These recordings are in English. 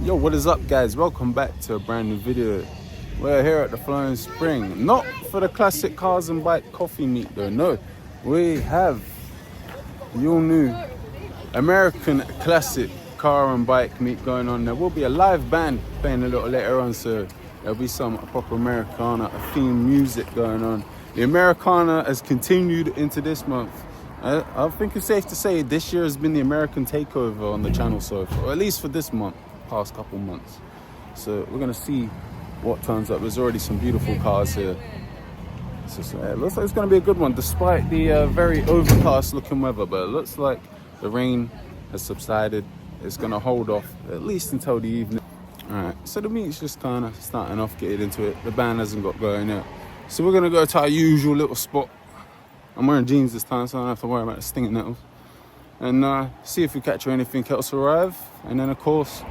Yo, what is up, guys? Welcome back to a brand new video. We're here at the Flowing Spring, not for the classic cars and bike coffee meet though. No, we have the all new American classic car and bike meet going on. There will be a live band playing a little later on, so there'll be some proper Americana themed music going on. The Americana has continued into this month. I think it's safe to say this year has been the American takeover on the channel so far, or at least for this month, past couple months. So we're gonna see what turns up. There's already some beautiful cars here. So it looks like it's gonna be a good one, despite the very overcast looking weather, but it looks like the rain has subsided. It's gonna hold off at least until the evening. All right, so the meet's just kind of starting off, getting into it. The band hasn't got going yet. So we're gonna go to our usual little spot. I'm wearing jeans this time, so I don't have to worry about the stinging nettles. And see if we catch anything else arrive. And then of course,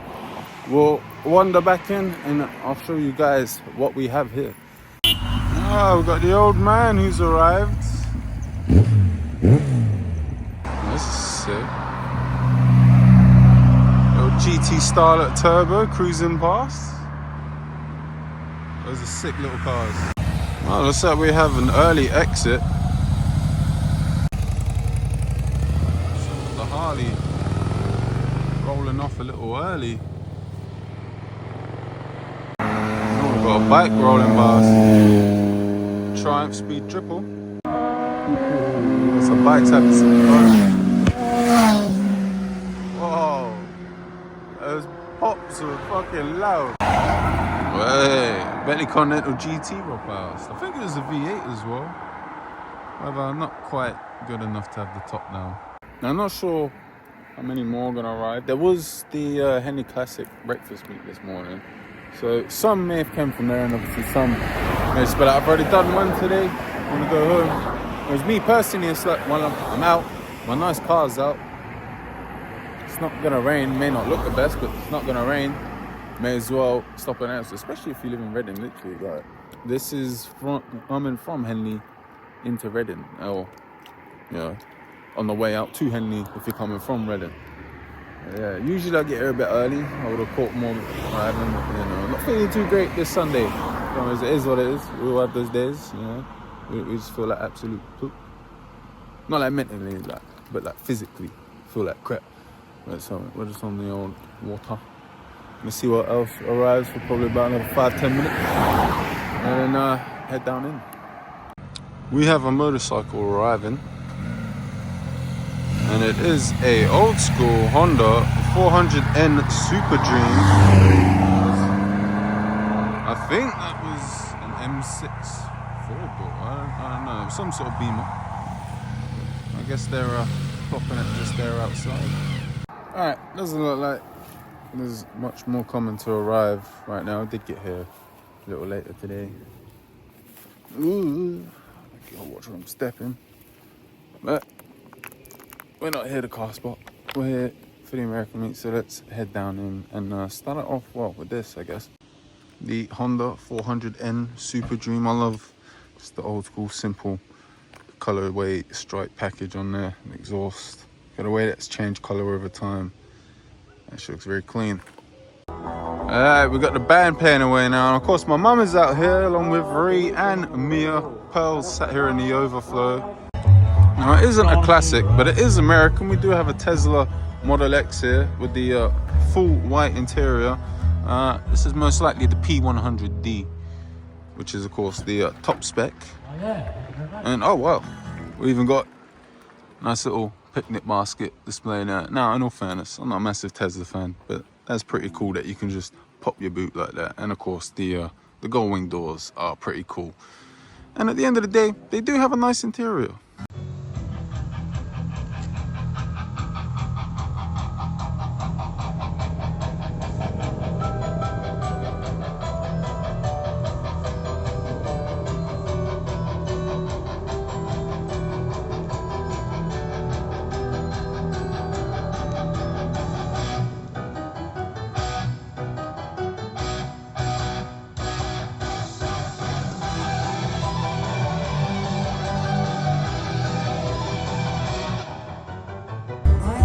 we'll wander back in and I'll show you guys what we have here. Oh, we've got the old man who's arrived. This is sick. Little GT Starlet Turbo cruising past. Those are sick little cars. Well, looks like we have an early exit. The Harley rolling off a little early. We've got a bike rolling past. Triumph Speed Triple. Some bikes having some fun. Whoa. Those pops were fucking loud. Hey, Bentley Continental GT rock past. I think it was a V8 as well. However, not quite good enough to have the top down. Now, I'm not sure how many more are gonna arrive. There was the Henley Classic breakfast meet this morning. So some may have come from there and obviously some may spill out. I've already done one today. I'm gonna go home. Whereas me personally, it's like, well, I'm out. My nice car's out. It's not gonna rain. May not look the best, but it's not gonna rain. May as well stop an answer, especially if you live in Reading, literally. Like, this is coming from Henley into Reading. Or, you know, on the way out to Henley if you're coming from Reading. Yeah, usually I get here a bit early. I would have caught more driving, you know. Not feeling too great this Sunday. It is what it is. We all have those days, you know. We just feel like absolute poop. Not like mentally, like, but like physically feel like crap. But so we're just on the old water. Let's see what else arrives for probably about another 5-10 minutes. And then head down in. We have a motorcycle arriving. And it is a old school Honda 400N Super Dream. I think that was an M6 4-door. I don't know, some sort of Beamer. I guess they're popping it just there outside. Alright, doesn't look like there's much more coming to arrive right now. I did get here a little later today. Ooh, I'll watch where I'm stepping. But we're not here to car spot. We're here for the American meet, so let's head down in and start it off well with this, I guess. The Honda 400N Super Dream. I love just the old school simple colorway stripe package on there. The exhaust. Got a way that's changed color over time. That looks very clean. Alright, we got the band playing away now. And of course, my mum is out here along with Ree and Mia. Pearl's sat here in the overflow. Now, it isn't a classic, but it is American. We do have a Tesla Model X here with the full white interior. This is most likely the P100D, which is, of course, the top spec. And, oh, wow, we even got a nice little picnic basket displaying there. Now, in all fairness, I'm not a massive Tesla fan, but that's pretty cool that you can just pop your boot like that. And, of course, the gull wing doors are pretty cool. And at the end of the day, they do have a nice interior.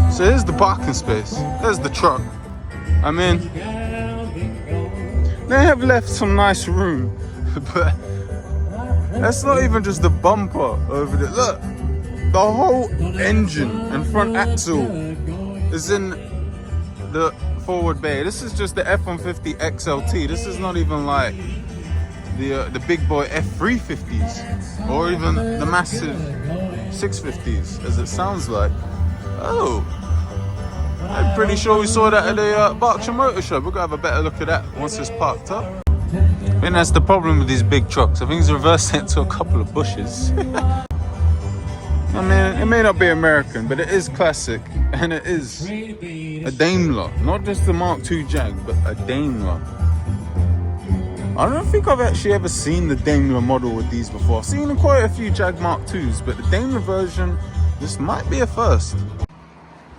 So here's the parking space. There's the truck. I'm in. They have left some nice room, but that's not even just the bumper over there. Look, the whole engine and front axle is in the forward bay. This is just the F-150 XLT. This is not even like the big boy F350s or even the massive 650s, as it sounds like. Oh, I'm pretty sure we saw that at the Berkshire Motor Show. We're gonna have a better look at that once it's parked up. I think that's the problem with these big trucks. I think it's reversed into a couple of bushes. I mean, it may not be American, but it is classic, and it is a Daimler. Not just the Mark II Jag, but a Daimler. I don't think I've actually ever seen the Daimler model with these before. I've seen quite a few Jag Mark IIs, but the Daimler version, this might be a first.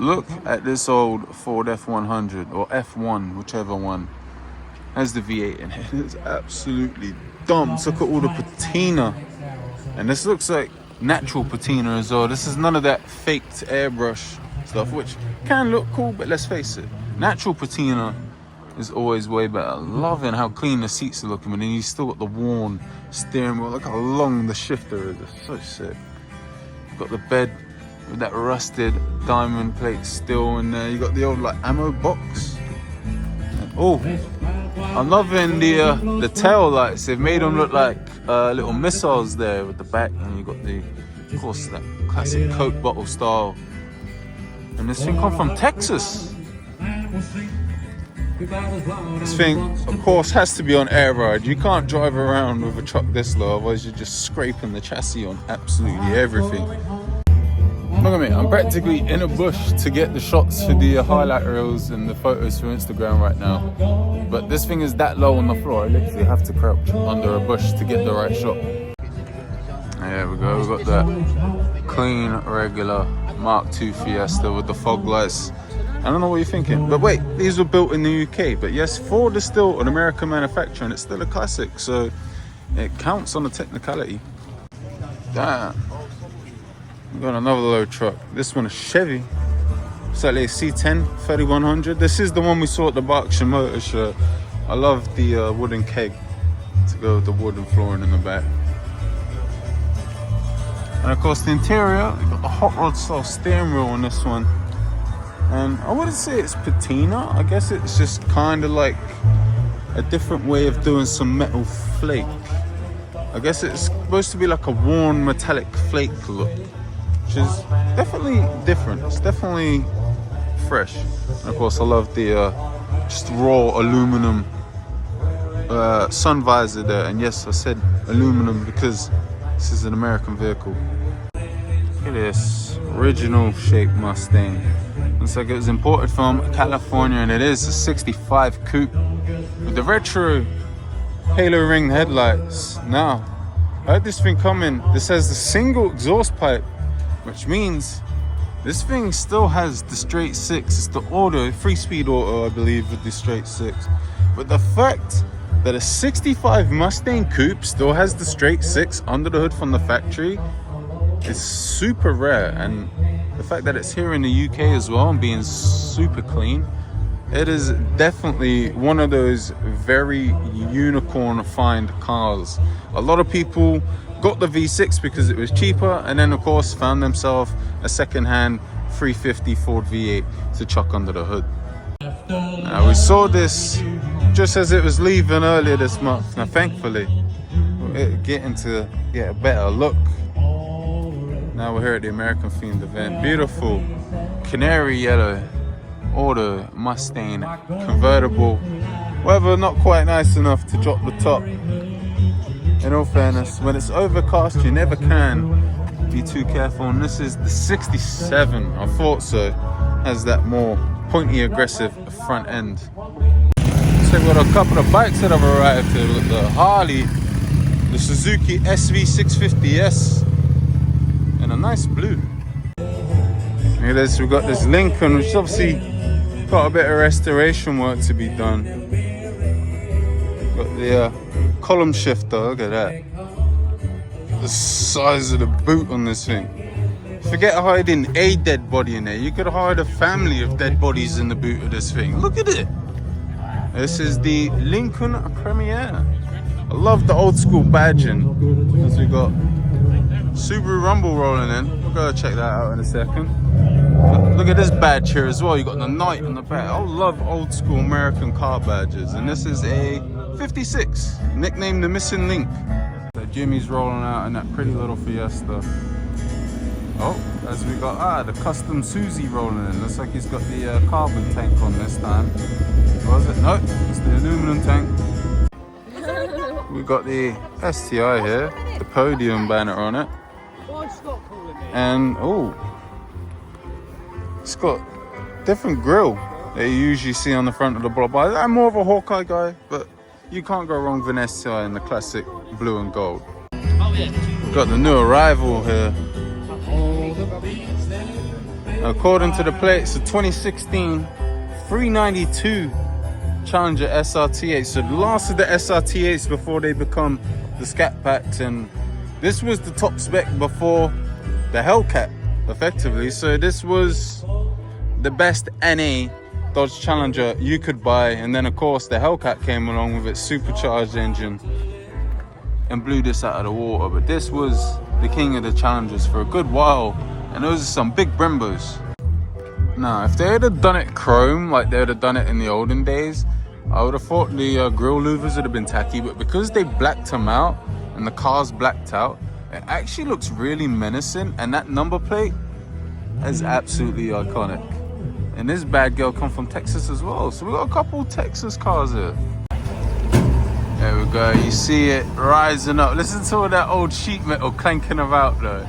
Look at this old Ford F100, or F1, whichever one, has the V8 in it. It's absolutely dumb. Look at all the patina. And this looks like natural patina as well. This is none of that faked airbrush stuff, which can look cool, but let's face it, natural patina is always way better. Loving how clean the seats are looking, and then you still got the worn steering wheel. Look how long the shifter is. It's so sick. You've got the bed with that rusted diamond plate still in there. You got the old like ammo box. Oh, I'm loving the tail lights. They've made them look like little missiles there with the back, and you got the, of course, that classic Coke bottle style. And this thing come from Texas. This thing, of course, has to be on air ride. You can't drive around with a truck this low, otherwise you're just scraping the chassis on absolutely everything. Look at me, I'm practically in a bush to get the shots for the highlight reels and the photos for Instagram right now. But this thing is that low on the floor, I literally have to crouch under a bush to get the right shot. There we go, we've got the clean, regular Mark II Fiesta with the fog lights. I don't know what you're thinking, but wait, these were built in the UK. But yes, Ford is still an American manufacturer and it's still a classic, so it counts on the technicality. Damn. We've got another low truck. This one is Chevy. It's like a C10 3100. This is the one we saw at the Berkshire Motor Show. I love the wooden keg to go with the wooden flooring in the back. And of course the interior, you've got the hot rod style steering wheel on this one. And I wouldn't say it's patina. I guess it's just kind of like a different way of doing some metal flake. I guess it's supposed to be like a worn metallic flake look, which is definitely different. It's definitely fresh. And of course I love the just raw aluminum sun visor there. And yes, I said aluminum because this is an American vehicle. Look at this original shape Mustang. Looks like it was imported from California, and it is a 65 coupe with the retro halo ring headlights. Now, I had this thing coming. This has the single exhaust pipe, which means this thing still has the straight six. It's the auto, 3-speed auto, I believe, with the straight six. But the fact that a 65 Mustang coupe still has the straight six under the hood from the factory is super rare, and the fact that it's here in the UK as well and being super clean, it is definitely one of those very unicorn find cars. A lot of people got the V6 because it was cheaper, and then of course found themselves a second-hand 350 Ford V8 to chuck under the hood. Now we saw this just as it was leaving earlier this month. Now thankfully we're getting to get a better look. Now we're here at the American themed event. Beautiful canary yellow auto Mustang convertible. However, not quite nice enough to drop the top. In all fairness, when it's overcast, you never can be too careful. And this is the 67. I thought so. Has that more pointy, aggressive front end. So we've got a couple of bikes that have arrived here. We've got the Harley, the Suzuki SV650S, and a nice blue. Look at this, we've got this Lincoln, which obviously got a bit of restoration work to be done. Got the column shifter, look at that. The size of the boot on this thing. Forget hiding a dead body in there. You could hide a family of dead bodies in the boot of this thing. Look at it. This is the Lincoln Premiere. I love the old school badging, because we got Subaru Rumble rolling in. We'll go check that out in a second. Look at this badge here as well. You got the knight on the back. I love old school American car badges, and this is a 56, nicknamed the Missing Link. So Jimmy's rolling out in that pretty little Fiesta. Oh, as we got the custom Susie rolling in. Looks like he's got the carbon tank on this time. What was it? No, it's the aluminum tank. We got the STI here, the podium banner on it, and oh, it's got different grille that you usually see on the front of the block. But I'm more of a Hawkeye guy, but you can't go wrong with an STI in the classic blue and gold. We've got the new arrival here. According to the plate, it's a 2016 392 Challenger SRT8. So the last of the SRT8s before they become the Scat Packs, and this was the top spec before the Hellcat, effectively. So this was the best NA Dodge Challenger you could buy, and then of course the Hellcat came along with its supercharged engine and blew this out of the water. But this was the king of the Challengers for a good while, and those are some big Brembos. Now, if they had have done it chrome like they would have done it in the olden days, I would have thought the grill louvers would have been tacky, but because they blacked them out and the car's blacked out, it actually looks really menacing, and that number plate is absolutely iconic. And this bad girl come from Texas as well, so we got a couple Texas cars here. There we go, you see it rising up. Listen to all that old sheet metal clanking about though.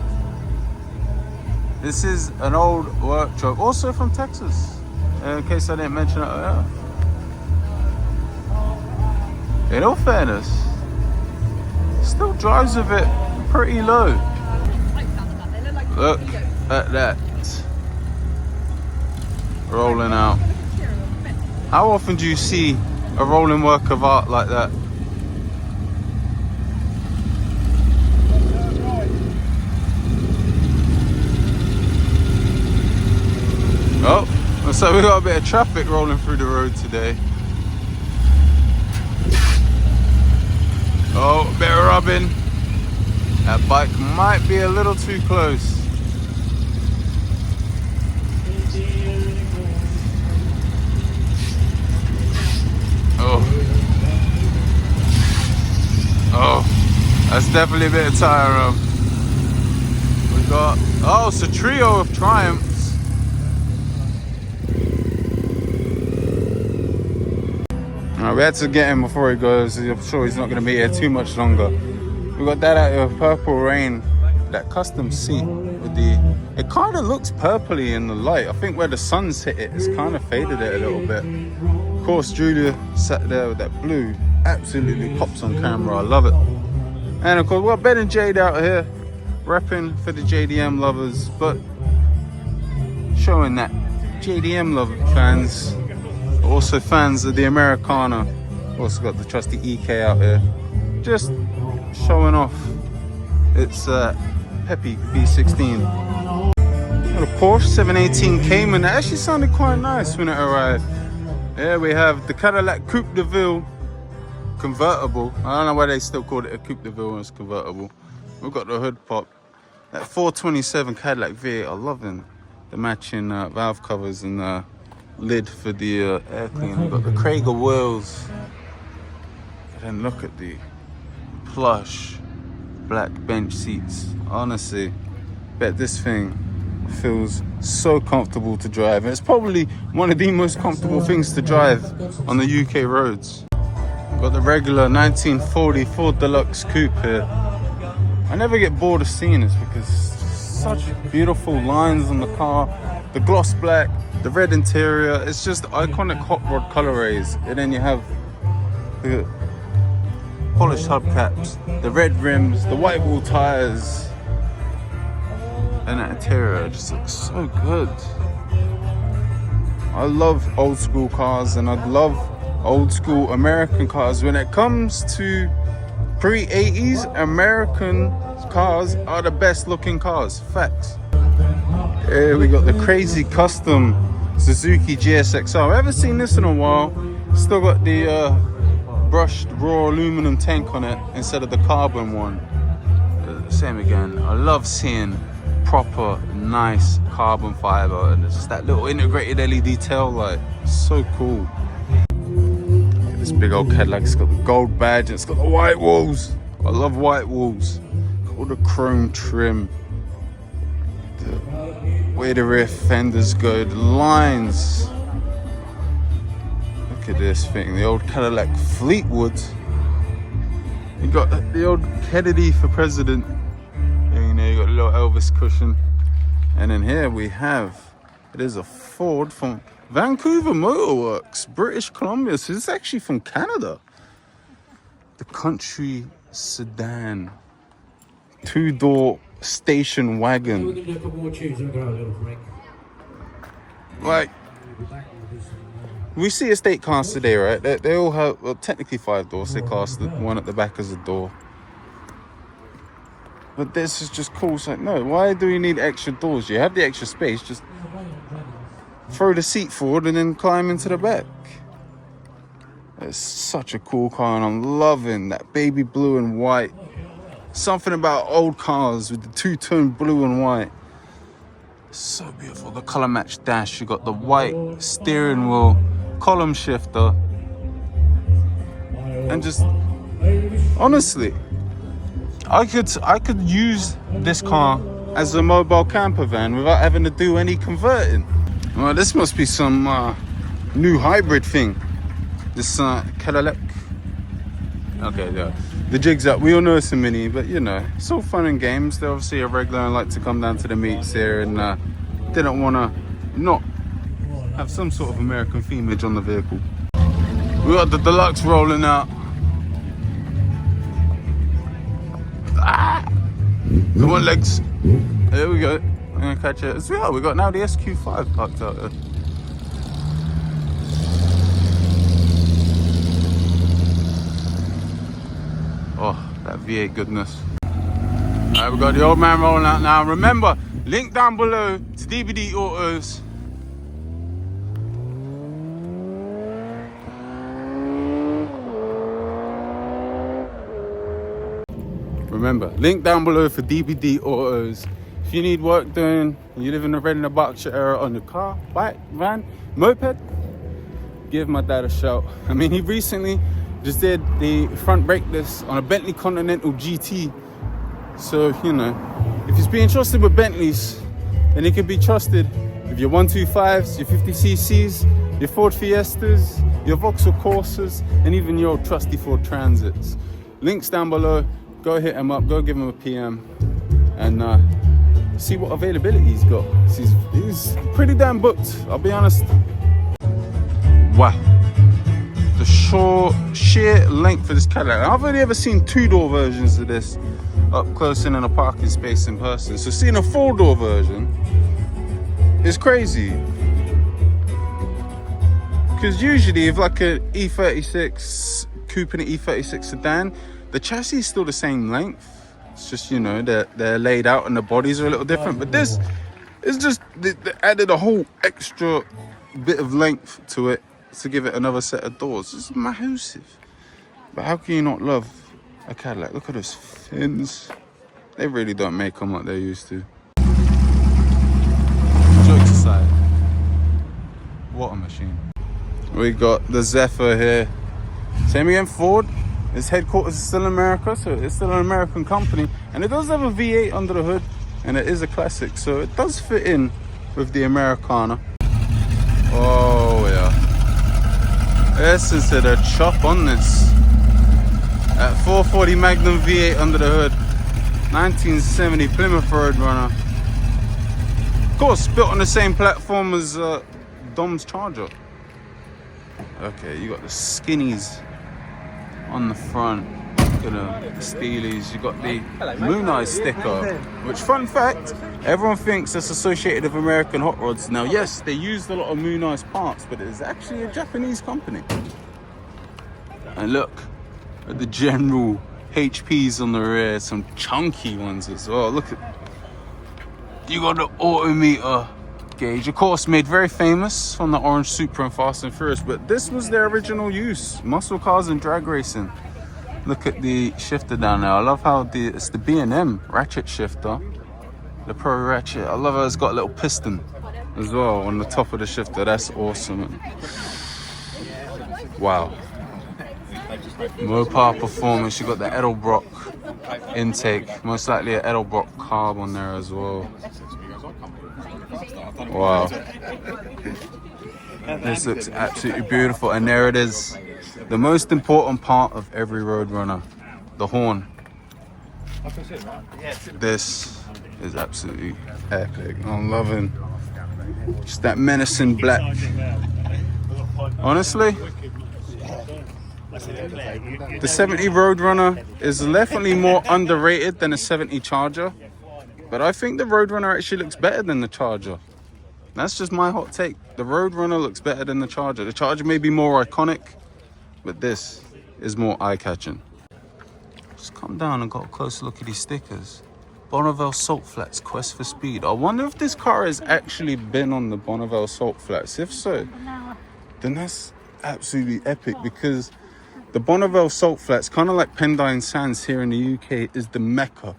This is an old work truck, also from Texas, in case I didn't mention it earlier. In all fairness, still drives with it pretty low. Look at that. Rolling out. How often do you see a rolling work of art like that? Oh, looks like we got a bit of traffic rolling through the road today. Oh, a bit of rubbing. That bike might be a little too close. Oh, that's definitely a bit of tire rub. We got, oh, it's a trio of Triumphs. Alright, we had to get him before he goes. I'm sure he's not going to be here too much longer. We got that out of Purple Rain, that custom seat with the, it kind of looks purpley in the light. I think where the sun's hit it, it's kind of faded it a little bit. Of course, Julia sat there with that blue, absolutely pops on camera. I love it. And of course, we've got Ben and Jade out here repping for the JDM lovers, but showing that JDM love fans are also fans of the Americana. Also got the trusty EK out here, just showing off its peppy V16. Got a Porsche 718 Cayman that actually sounded quite nice when it arrived. Here we have the Cadillac Coupe de Ville convertible. I don't know why they still call it a Coupe de Ville when it's convertible. We've got the hood pop. That 427 Cadillac V8. I love the matching valve covers and lid for the air cleaner. We've got the Krager wheels. And then look at the plush black bench seats. Honestly, bet this thing feels so comfortable to drive. It's probably one of the most comfortable things to drive on the UK roads. Got the regular 1940 Ford Deluxe Coupe here. I never get bored of seeing this because such beautiful lines on the car, the gloss black, the red interior. It's just iconic hot rod colorways. And then you have the polished hubcaps, the red rims, the white wall tires, and that interior just looks so good. I love old school cars, and I love old school American cars. When it comes to pre-80s, American cars are the best looking cars. Facts. Here we got the crazy custom Suzuki GSXR. I haven't seen this in a while. Still got the brushed raw aluminum tank on it instead of the carbon one. Same again. I love seeing proper nice carbon fiber, and it's just that little integrated LED tail light. So cool. This big old Cadillac, it's got the gold badge, it's got the white walls. I love white walls. All the chrome trim. The way the rear fenders go, the lines. Look at this thing, the old Cadillac Fleetwood. You got the old Kennedy for president. You know, you got a little Elvis cushion. And then here we have, it is a Ford from Vancouver Motor Works, British Columbia. So it's actually from Canada. The country sedan, 2-door station wagon. We're gonna do a couple more tunes and we'll go a little break. Like, we see estate cars today, right? They all have, well, technically 5 doors. They class the one at the back as a door. But this is just cool. It's like, no, why do we need extra doors? You have the extra space, just throw the seat forward and then climb into the back. It's such a cool car, and I'm loving that baby blue and white. Something about old cars with the two-tone blue and white. So beautiful. The color match dash. You got the white steering wheel, column shifter, and just honestly, I could use this car as a mobile camper van without having to do any converting. Well, this must be some new hybrid thing. This Cadillac. Okay, yeah. The jig's up. We all know it's a Mini, but you know, it's all fun and games. They're obviously a regular and like to come down to the meets here, and didn't want to not have some sort of American themage on the vehicle. We got the Deluxe rolling out. The one legs. There we go. I'm gonna catch it. So yeah, we got now the SQ5 parked out there. Oh, that V8 goodness. Alright, we got the old man rolling out now. Remember, link down below to DVD Autos. Remember, link down below for DVD Autos. If you need work doing, you live in the Redden Berkshire area on your car, bike, van, moped, give my dad a shout. I mean, he recently just did the front brakeless on a Bentley Continental GT. So, you know, if he's being trusted with Bentleys, then he can be trusted with your 125s, your 50cc's, your Ford Fiestas, your Vauxhall Corsas, and even your old trusty Ford Transits. Links down below. Go hit him up, go give him a PM, and see what availability he's got. He's pretty damn booked, I'll be honest. Wow. The sheer length of this Cadillac. I've only ever seen 2-door versions of this up close and in a parking space in person. So seeing a 4-door version is crazy. Because usually if like an E36 coupe and an E36 sedan, the chassis is still the same length. It's just, you know, they're laid out and the bodies are a little different. But this is just, they added a whole extra bit of length to it to give it another set of doors. It's massive. But how can you not love a Cadillac? Look at those fins. They really don't make them like they used to. Jokes aside, what a machine. We got the Zephyr here. Same again, Ford. Its headquarters is still in America, so it's still an American company. And it does have a V8 under the hood, and it is a classic, so it does fit in with the Americana. Oh yeah. Essence of the chop on this. At 440 Magnum V8 under the hood. 1970 Plymouth Roadrunner. Of course, built on the same platform as Dom's Charger. Okay, you got the skinnies on the front. Look at the Steelies. You got the Moon Eyes sticker, which, fun fact, everyone thinks that's associated with American hot rods. Now, yes, they used a lot of Moon Eyes parts, but it is actually a Japanese company. And look at the general HPs on the rear, some chunky ones as well. Look at, you got the autometer gauge. Of course, made very famous from the orange Supra and Fast and Furious, but this was their original use. Muscle cars and drag racing. Look at the shifter down there. I love how it's the B&M ratchet shifter. The Pro Ratchet. I love how it's got a little piston as well on the top of the shifter. That's awesome. Wow. Mopar performance. You got the Edelbrock intake. Most likely an Edelbrock carb on there as well. Wow. This looks absolutely beautiful. And there it is. The most important part of every Roadrunner. The horn. This is absolutely epic. I'm loving just that menacing black. Honestly, the 70 Roadrunner is definitely more underrated than a 70 Charger, but I think the Roadrunner actually looks better than the Charger. That's just my hot take. The Roadrunner looks better than the Charger. The Charger may be more iconic, but this is more eye-catching. Just come down and got a closer look at these stickers. Bonneville Salt Flats, Quest for Speed. I wonder if this car has actually been on the Bonneville Salt Flats. If so, then that's absolutely epic, because the Bonneville Salt Flats, kind of like Pendine Sands here in the UK, is the mecca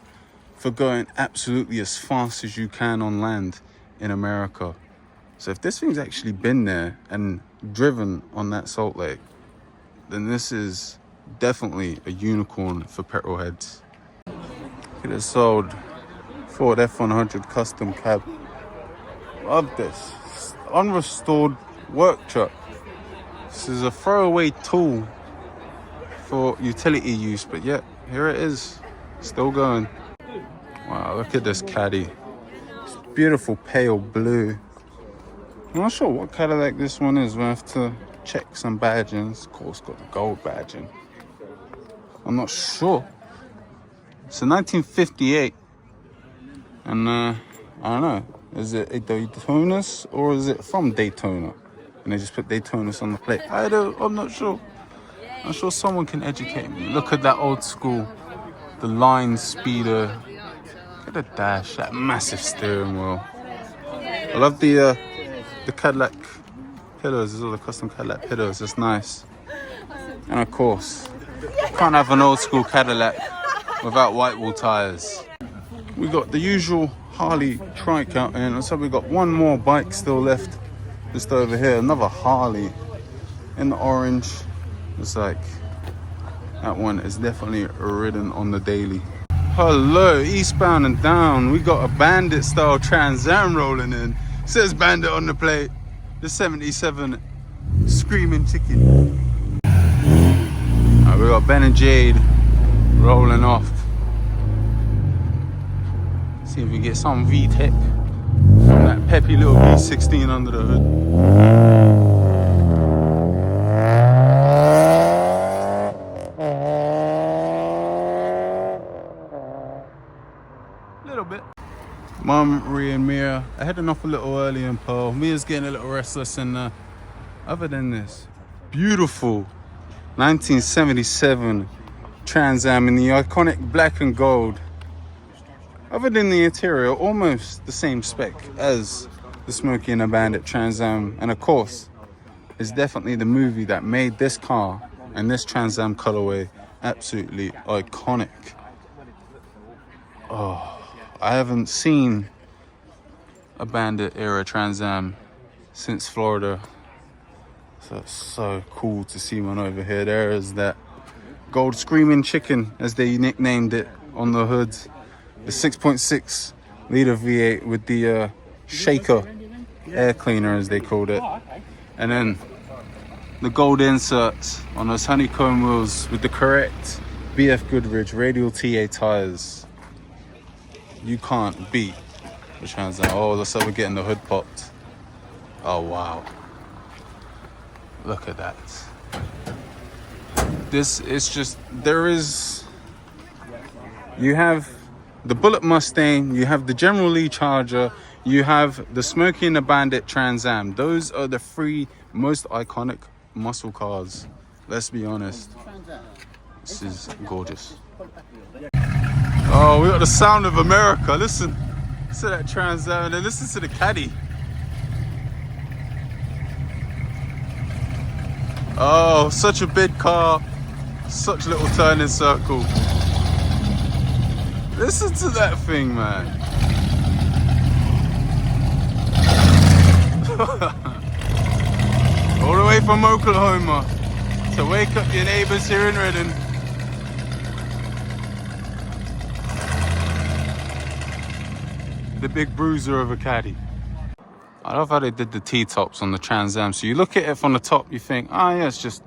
for going absolutely as fast as you can on land in America. So if this thing's actually been there and driven on that salt lake, then this is definitely a unicorn for petrol heads. Look at this old Ford F100 custom cab. Love this. Unrestored work truck. This is a throwaway tool for utility use, but yet here it is, still going. Wow, look at this caddy. It's beautiful pale blue. I'm not sure what Cadillac this one is. We'll have to check some badgings. Of course, got the gold badging. I'm not sure. It's a 1958, and I don't know, is it a Daytonus or is it from Daytona? And they just put Daytonus on the plate. I'm not sure. I'm sure someone can educate me. Look at that old school, the line speeder. Look at the dash, that massive steering wheel. I love the Cadillac pillars. These are the custom Cadillac pillars. It's nice. And of course, can't have an old school Cadillac without white wall tires. We got the usual Harley trike out in, and so we got one more bike still left just over here. Another Harley in the orange. It's like that one is definitely ridden on the daily. Hello, eastbound and down. We got a Bandit style Trans Am rolling in. It says Bandit on the plate. The 77 Screaming Chicken. We got Ben and Jade rolling off. See if we get some VTEC from that peppy little V16 under the hood. A little bit. Mum, Rhea and Mia are heading off a little early in Pearl. Mia's getting a little restless, and other than this, beautiful 1977 Trans Am in the iconic black and gold. Other than the interior, almost the same spec as the Smokey and the Bandit Trans Am. And of course, it's definitely the movie that made this car and this Trans Am colorway absolutely iconic. Oh, I haven't seen a Bandit era Trans Am since Florida. So it's so cool to see one over here. There is that gold Screaming Chicken, as they nicknamed it, on the hood. The 6.6 liter V8 with the shaker air cleaner, as they called it. And then the gold inserts on those honeycomb wheels with the correct BF Goodrich radial TA tires. You can't beat the Trans Am. Oh, looks like we're getting the hood popped. Oh, wow. Look at that. This is just, you have the Bullet Mustang, you have the General Lee Charger, you have the Smokey and the Bandit Trans Am. Those are the three most iconic muscle cars. Let's be honest. This is gorgeous. Oh, we got the sound of America. Listen to that Trans Am, and then listen to the caddy. Oh, such a big car, such little turning circle. Listen to that thing, man. All the way from Oklahoma to wake up your neighbors here in Reading. The big bruiser of a caddy. I love how they did the T-tops on the Trans Am. So you look at it from the top, you think, oh yeah, it's just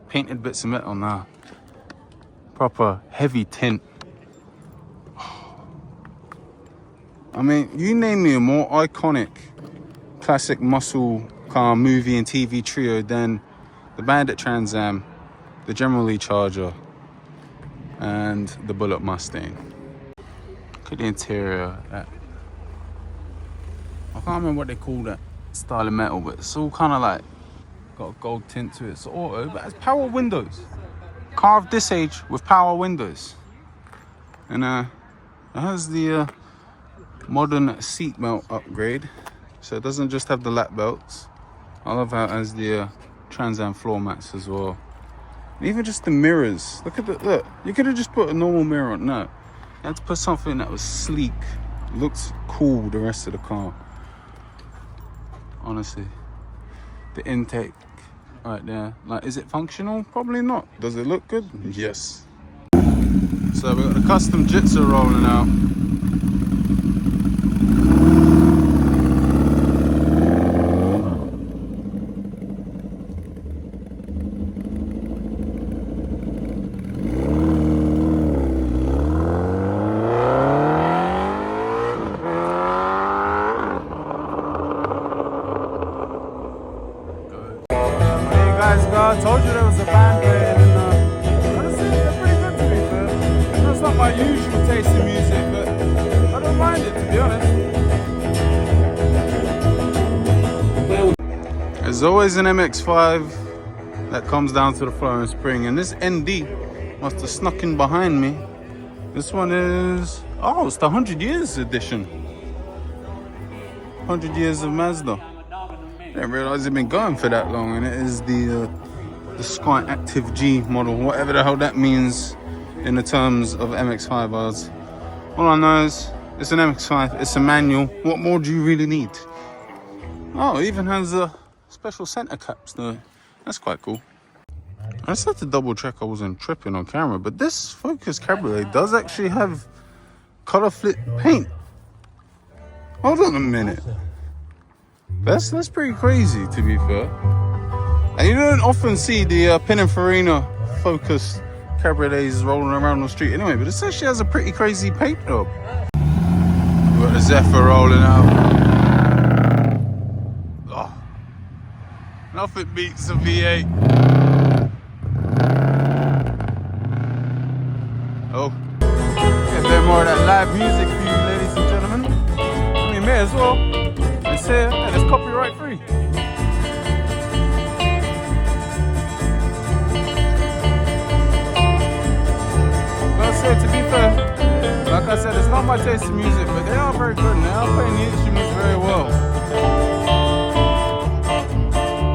painted bits of metal. Nah, proper heavy tint. I mean, you name me a more iconic classic muscle car movie and TV trio than the Bandit Trans Am, the General Lee Charger, and the Bullet Mustang. Look at the interior. I can't remember what they call that style of metal, but it's all kind of like got a gold tint to it. It's auto, but it's power windows. Car of this age with power windows, and it has the modern seat belt upgrade, so it doesn't just have the lap belts. I love how it has the Trans Am floor mats as well, and even just the mirrors. Look at the look. You could have just put a normal mirror on. No, you had to put something that was sleek, looks cool. The rest of the car. Honestly, the intake right there, like, is it functional? Probably not. Does it look good? Yes. So we've got the custom Jitsu rolling out. I told you there was a band playing, and honestly, they're pretty good to be fair. It's not my usual taste in music, but I don't mind it, to be honest. There's always an MX-5 that comes down to the Florence Spring, and this ND must have snuck in behind me. This one is, oh, it's the 100 Years edition. 100 Years of Mazda. I didn't realize it'd been going for that long, and it is the Sky Active G model, whatever the hell that means in the terms of MX-5Rs. All I know is it's an MX-5, it's a manual. What more do you really need? Oh, it even has special center caps though. That's quite cool. I just had to double check I wasn't tripping on camera, but this Focus Cabriolet does actually have color flip paint. Hold on a minute. That's pretty crazy, to be fair. And you don't often see the Pininfarina Focus Cabriolets rolling around the street anyway, but this actually has a pretty crazy paint job. We've got the Zephyr rolling out. Oh, nothing beats a V8. Oh, get a bit more of that live music for you, ladies and gentlemen. I mean, may as well. It's here and it's copyright free. To be fair, like I said, it's not my taste in music, but they are very good and they are playing the instruments very well.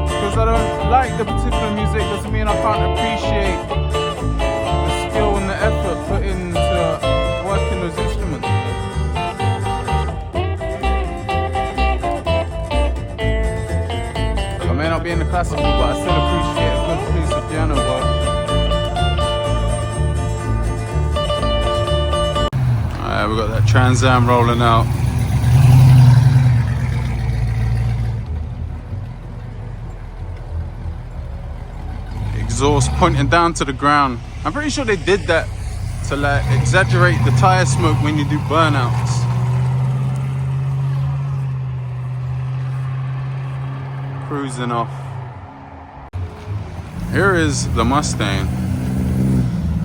Because I don't like the particular music doesn't mean I can't appreciate the skill and the effort put into working those instruments. I may not be in the classical, but I still appreciate a good piece of piano work. We've got that Trans Am rolling out. Exhaust pointing down to the ground. I'm pretty sure they did that to like exaggerate the tire smoke when you do burnouts. Cruising off. Here is the Mustang.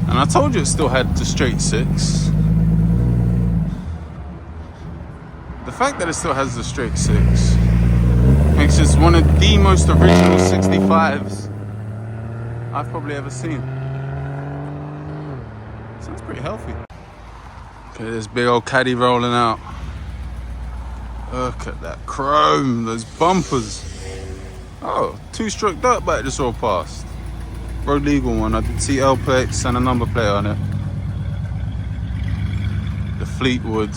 And I told you it still had the straight six. The fact that it still has the straight six makes this one of the most original 65s I've probably ever seen. Sounds pretty healthy. Okay, this big old caddy rolling out. Look at that chrome, those bumpers. Oh, two-stroke dirt bike just all passed. off-road legal one. I did TL plates and a number plate on it. The Fleetwood.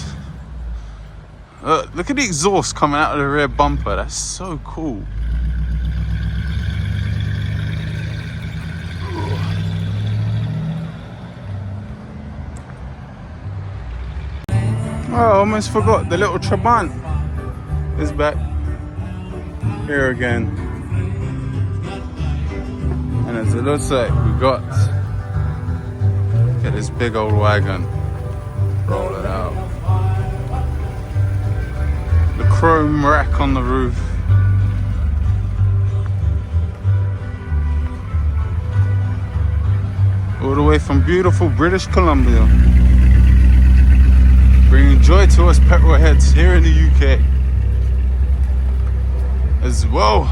Look at the exhaust coming out of the rear bumper. That's so cool. Oh, I almost forgot. The little Trabant is back here again. And as it looks like, we got this big old wagon. Roll it out. The chrome rack on the roof. All the way from beautiful British Columbia. Bringing joy to us petrol heads here in the UK. As well.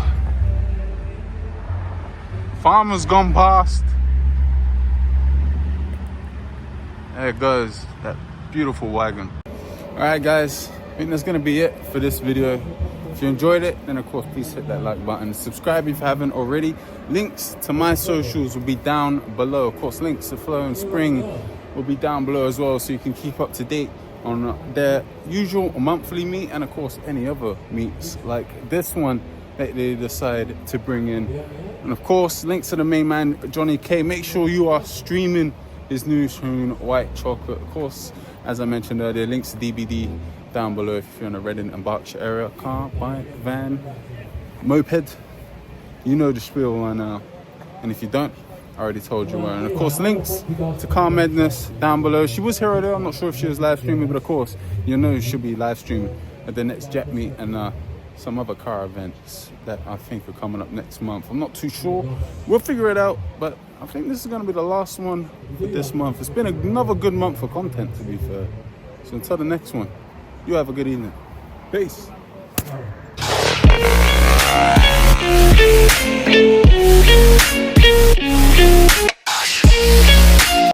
Farmer's gone past. There it goes, that beautiful wagon. Alright guys, I think that's gonna be it for this video. If you enjoyed it, then of course please hit that like button. Subscribe if you haven't already. Links to my socials will be down below. Of course, links to Flow and Spring will be down below as well, so you can keep up to date on their usual monthly meet, and of course any other meets like this one that they decide to bring in. And of course, links to the main man, Jonny K. Make sure you are streaming his new tune, White Chocolate. Of course, as I mentioned earlier, links to DBD down below if you're in the Reading and Berkshire area. Car, bike, van, moped, you know the spiel by now. And if you don't, I already told you where. And of course, links to Car Medness down below. She was here earlier. I'm not sure if she was live streaming, but of course, you know she'll be live streaming at the next Jet Meet and some other car events that I think are coming up next month. I'm not too sure. We'll figure it out, but I think this is going to be the last one for this month. It's been another good month for content, to be fair. So until the next one, you have a good evening. Peace.